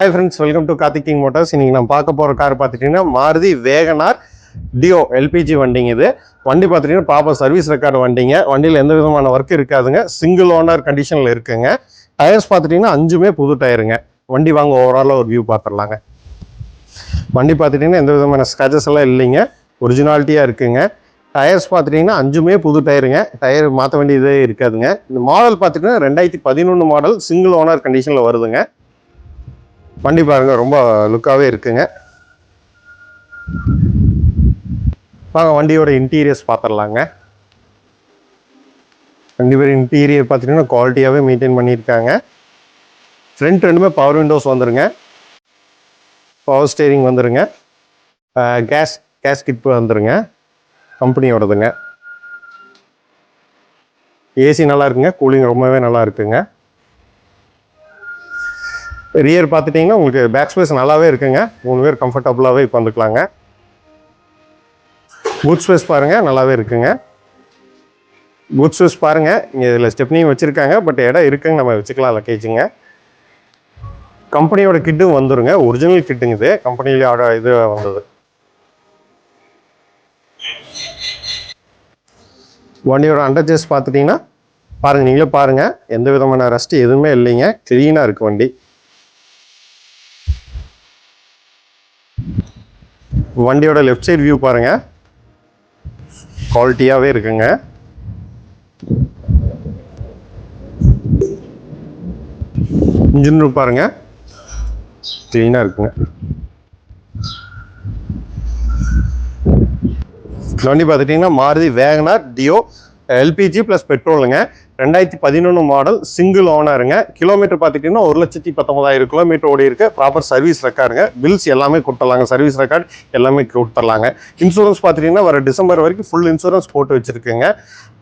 Hi friends, welcome to Karthik king Motors. இன்றைக்கி நம்ம பார்க்க போகிற கார் பார்த்துட்டிங்கன்னா மாருதி வேகனார் டியோ எல்பிஜி வண்டிங்க. இது வண்டி பார்த்துட்டிங்கன்னா ப்ராப்பர் சர்வீஸ் ரெக்கார்டு வண்டிங்க. வண்டியில் எந்த விதமான ஒர்க் இருக்காதுங்க. சிங்கிள் ஓனர் கண்டிஷனில் இருக்குங்க. டயர்ஸ் பார்த்துட்டிங்கன்னா 5மே புது டயருங்க. வண்டி வாங்க ஓவராலாக ஒரு வியூ பார்த்துடலாங்க. வண்டி பார்த்துட்டிங்கன்னா எந்த விதமான ஸ்க்ராச்சஸ் எல்லாம் இல்லைங்க, ஒரிஜினாலிட்டியாக இருக்குங்க. டயர்ஸ் பார்த்துட்டிங்கன்னா 5மே புது டயருங்க. டயர் மாற்ற வேண்டியதே இருக்காதுங்க. இந்த மாடல் பார்த்துட்டிங்கன்னா 2011 மாடல் சிங்கிள் ஓனர் கண்டிஷனில் வருதுங்க. வண்டி பாருங்க, ரொம்ப லுக்காகவே இருக்குங்க. வாங்க வண்டியோட இன்டீரியர்ஸ் பார்த்துடலாங்க. வண்டியோட இன்டீரியர் பார்த்தீங்கன்னா குவாலிட்டியாகவே மெயின்டைன் பண்ணியிருக்காங்க. ஃப்ரண்ட் ரெண்டுமே பவர் விண்டோஸ் வந்துருங்க, பவர் ஸ்டேரிங் வந்துருங்க, கேஸ் கிட் வந்துருங்க, கம்பெனியோடதுங்க. ஏசி நல்லா இருக்குங்க, கூலிங் ரொம்பவே நல்லா இருக்குங்க. ரியர் பார்த்துட்டிங்கன்னா உங்களுக்கு பேக் ஸ்பேஸ் நல்லாவே இருக்குங்க. 3 பேர் கம்ஃபர்டபுளாகவே உட்காந்துக்கலாங்க. பூட் ஸ்பேஸ் பாருங்கள், நல்லாவே இருக்குங்க. பூட் ஸ்பேஸ் பாருங்கள், இங்கே இதில் ஸ்டெப்னியும் வச்சுருக்காங்க, பட் இடம் இருக்குங்க, நம்ம வச்சுக்கலாம் லக்கேஜுங்க. கம்பெனியோட கிட்டும் வந்துருங்க, ஒரிஜினல் கிட்டுங்க. இது கம்பெனியோட இது வந்தது. வண்டியோட அண்டர்ஜேஸ் பார்த்துட்டிங்கன்னா பாருங்கள், நீங்களே பாருங்கள், எந்த விதமான ரஸ்ட் எதுவுமே இல்லைங்க, க்ளீனாக இருக்குது வண்டி. வண்டியோட லெஃப்ட் சைடு வியூ பாருங்க, குவாலிட்டியாகவே இருக்குங்க. இன்ஜின் ரூம் பாருங்க, கிளீனாக இருக்குங்க. வண்டி பார்த்துட்டிங்கன்னா Maruti WagonR duo LPG plus பெட்ரோலுங்க. 2011 மாடல் சிங்கிள் ஓனருங்க. கிலோமீட்டர் பார்த்துட்டிங்கன்னா 1,19,000 கிலோமீட்டர் ஓடி இருக்கு. Proper service ரெக்கார்டுங்க. பில்ஸ் எல்லாமே கொடுத்துடலாங்க, சர்வீஸ் ரெக்கார்டு எல்லாமே கொடுத்துடலாங்க. இன்சூரன்ஸ் பார்த்துட்டிங்கன்னா வர டிசம்பர் வரைக்கும் ஃபுல் இன்சூரன்ஸ் போட்டு வச்சுருக்குங்க.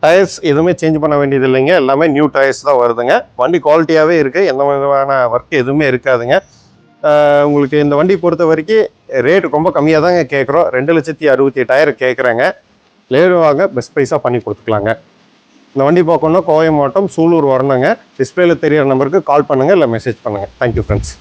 டயர்ஸ் எதுவுமே சேஞ்ச் பண்ண வேண்டியது இல்லைங்க, எல்லாமே நியூ டயர்ஸ் தான் வருதுங்க. வண்டி குவாலிட்டியாகவே இருக்குது, எந்த விதமான ஒர்க் எதுவுமே இருக்காதுங்க. உங்களுக்கு இந்த வண்டி பொறுத்த வரைக்கும் ரேட் ரொம்ப கம்மியாக தாங்க கேட்குறோம். 2,68,000 கேட்குறேங்க. லேரும் வாங்க, பெஸ்ட் ப்ரைஸாக பண்ணி கொடுத்துக்கலாங்க. இந்த வண்டி பார்க்கணுன்னா கோவை மாவட்டம் சூலூர் வரணுங்க. டிஸ்பிளேல தெரியிற நம்பருக்கு கால் பண்ணுங்கள், இல்லை மெசேஜ் பண்ணுங்கள். Thank you friends.